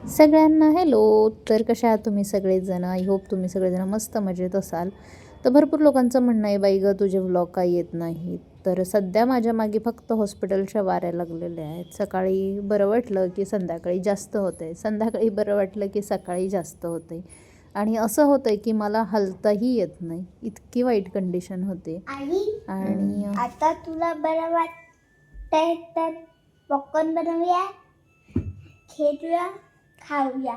सगळ्यांना हॅलो. तर कशा आहात तुम्ही सगळेजण? आय होप तुम्ही सगळेजण मस्त मजेत असाल. तर भरपूर लोकांचं म्हणणं आहे, बाई गं तुझे व्लॉग काय येत नाहीत. तर सध्या माझ्या मागे फक्त हॉस्पिटलच्या वाऱ्या लागलेल्या आहेत. सकाळी बरं वाटलं की संध्याकाळी जास्त होतं आहे, संध्याकाळी बरं वाटलं की सकाळी जास्त होतं आहे. आणि असं होतं आहे की मला हलताही येत नाही, इतकी वाईट कंडिशन होते. आणि आता तुला बरं वाटतंय तर पॉपकॉर्न बनवूया, खेळूया, खाऊया.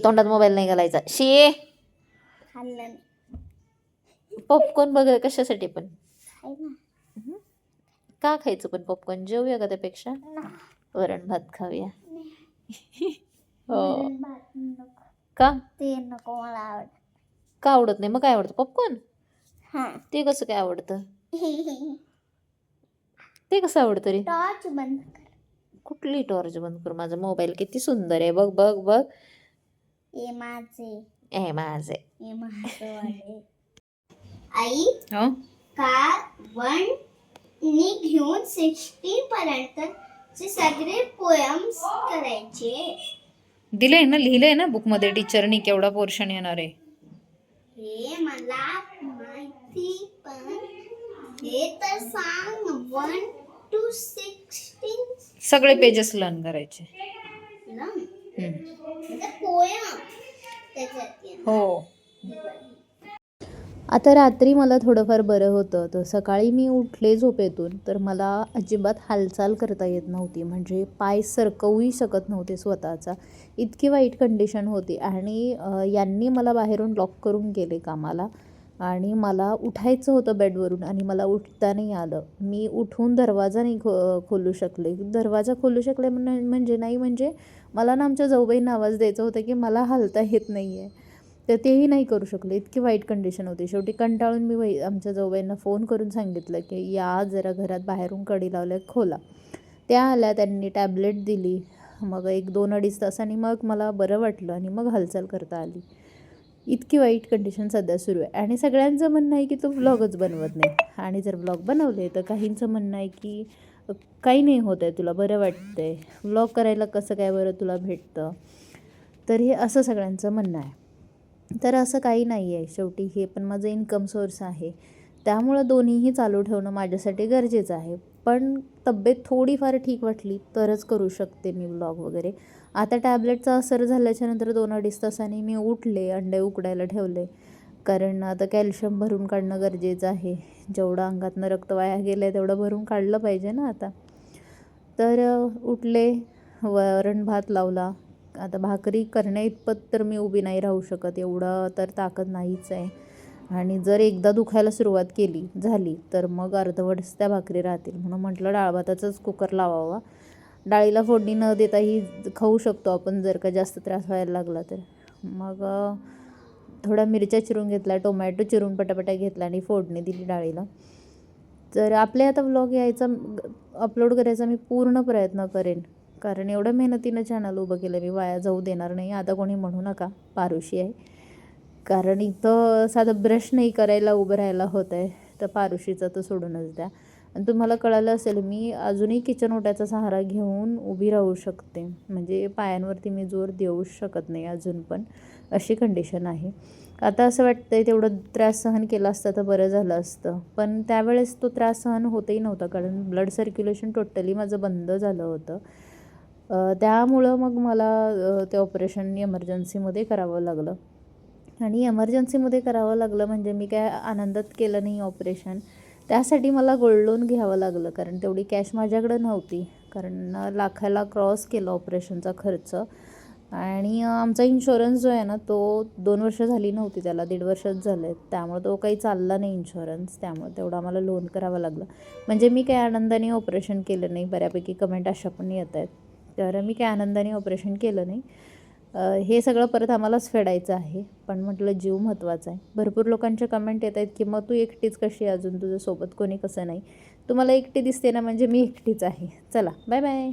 तोंडात मोबाईल नाही घालायचा शे. खाल्लं नाही. पॉपकॉर्न बघ कशासाठी पण खाय ना. का खायचं पण पॉपकॉर्न? जेवूया का त्यापेक्षा वरण भात खाऊया. हो वरण भात नको. का? ते नको मला आवडत. का आवडत नाही? मग काय आवडतं? पॉपकॉर्न. हां. ते कसं काय आवडतं? ते कसं आवडतं रे? टॉर्च बंद कर. कुठली टॉर्च बंद करू? माझा मोबाईल किती सुंदर आहे, बघ बघ बघ. ए माझे ए माझे ए माझे वाले. आई हो का 1 नी घेऊन 16 पर्यंतचे सगळे पोएम्स करायचे. दिलंय ना, लिहिलंय ना बुक मध्ये टीचरनी केवढा पोर्शन येणार आहे. हे मला माहिती, पण हे तर सांग 1 to 16 सगळे पेजेस लर्न करायचे. ना. हम्म. म्हणजे पोएम त्याच्यात येणार. हो. आता रात्री मला थोडंफार बरं होतं, तर सकाळी मी उठले झोपेतून तर मला अजिबात हालचाल करता येत नव्हती. म्हणजे पाय सरकवूही शकत नव्हते स्वतःचा, इतकी वाईट कंडिशन होती. आणि यांनी मला बाहेरून लॉक करून गेले कामाला. आणि मला उठायचं होतं बेडवरून आणि मला उठता नाही आलं. मी उठून दरवाजा नाही खोलू शकले. दरवाजा खोलू शकले म्हणजे मला ना आमच्या जाऊबाईंना आवाज द्यायचा होता की मला हालता येत नाही आहे, तर तेही नाही करू शकले. इतकी वाईट कंडिशन होती. शेवटी कंटाळून मी आमच्या जाऊबाईंना फोन करून सांगितलं की या जरा घरात बाहेरून कडी लावल्या, खोला. त्या आल्या, त्यांनी टॅबलेट दिली. मग 1-2-2.5 तासांनी मग मला बरं वाटलं आणि मग हालचाल करता आली. इतकी वाईट कंडिशन सध्या सुरू आहे. आणि सगळ्यांचं म्हणणं आहे की तू व्लॉगच बनवत नाही. आणि जर व्लॉग बनवले तर काहींचं म्हणणं आहे की काही नाही होत आहे, तुला बरं वाटतं आहे, व्लॉग करायला कसं काय बरं तुला भेटतं. तर हे असं सगळ्यांचं म्हणणं आहे. तर असं काही नाही आहे. शेवटी हे पण माझं इन्कम सोर्स आहे, त्यामुळं दोन्हीही चालू ठेवणं माझ्यासाठी गरजेचं आहे. पण तब्येत थोडीफार ठीक वाटली तरच करू शकते मी व्लॉग वगैरे. आता टॅबलेटचा असर झाल्याच्यानंतर 2-2.5 तासांनी मी उठले, अंडे उकडायला ठेवले. कारण आता कॅल्शियम भरून काढणं गरजेचं आहे. जेवढं अंगातनं रक्त वाया गेलं आहे तेवढं भरून काढलं पाहिजे ना आता. तर उठले, वरण भात लावला. आता भाकरी करण्या इतपत तर मी उभी नाही राहू शकत, एवढं तर ताकद नाहीच आहे. आणि जर एकदा दुखायला सुरुवात झाली तर मग अर्धवटच त्या भाकरी राहतील. म्हणून म्हटलं डाळ भाताचाच कुकर लावावा. डाळीला फोडणी न देताही खाऊ शकतो आपण जर का जास्त त्रास व्हायला लागला तर. मग थोड्या मिरच्या चिरून घेतल्या, टोमॅटो चिरून पटापटा घेतला आणि फोडणी दिली डाळीला. तर आपले आता व्लॉग यायचा अपलोड करायचा मी पूर्ण प्रयत्न करेन, कारण एवढं मेहनतीनं चॅनल उभं केलं मी, वाया जाऊ देणार नाही. आता कोणी म्हणू नका पारुशी आहे, कारण इथं साधं ब्रश नाही करायला उभं राहायला होतं आहे, तर पारुशीचं तर सोडूनच द्या. आणि तुम्हाला कळालं असेल, मी अजूनही किचन ओट्याचा सहारा घेऊन उभी राहू शकते. म्हणजे पायांवरती मी जोर देऊच शकत नाही अजून पण, अशी कंडिशन आहे. आता असं वाटतं आहे तेवढं त्रास सहन केला असता तर बरं झालं असतं. पण त्यावेळेस तो त्रास सहन होतही नव्हता, कारण ब्लड सर्क्युलेशन टोटली माझं बंद झालं होतं. त्यामुळं मग मला ते ऑपरेशन एमर्जन्सीमध्ये करावं लागलं. आणि एमर्जन्सीमध्ये करावं लागलं म्हणजे मी काय आनंदात केलं नाही ऑपरेशन. त्यासाठी मला गोल्ड लोन घ्यावं लागलं, कारण तेवढी कॅश माझ्याकडं नव्हती. कारण लाखाला क्रॉस केलं ऑपरेशनचा खर्च. आणि आमचा इन्शुरन्स जो आहे ना, तो 2 वर्ष झाली नव्हती त्याला, 1.5 वर्षच झाले आहेत. त्यामुळे तो काही चालला नाही इन्शुरन्स, त्यामुळे तेवढं आम्हाला लोन करावं लागलं. म्हणजे मी काही आनंदाने ऑपरेशन केलं नाही. बऱ्यापैकी कमेंट अशा पण येत आहेत, तर मी काही आनंदाने ऑपरेशन केलं नाही. हे सगळं परत आम्हालाच फेडायचं आहे, पण म्हटलं जीव महत्त्वाचा आहे. भरपूर लोकांच्या कमेंट येत आहेत की मग तू एकटीच कशी, अजून तुझ्यासोबत कोणी कसं नाही. तुम्हाला एकटी दिसते ना, म्हणजे मी एकटीच आहे. चला बाय बाय.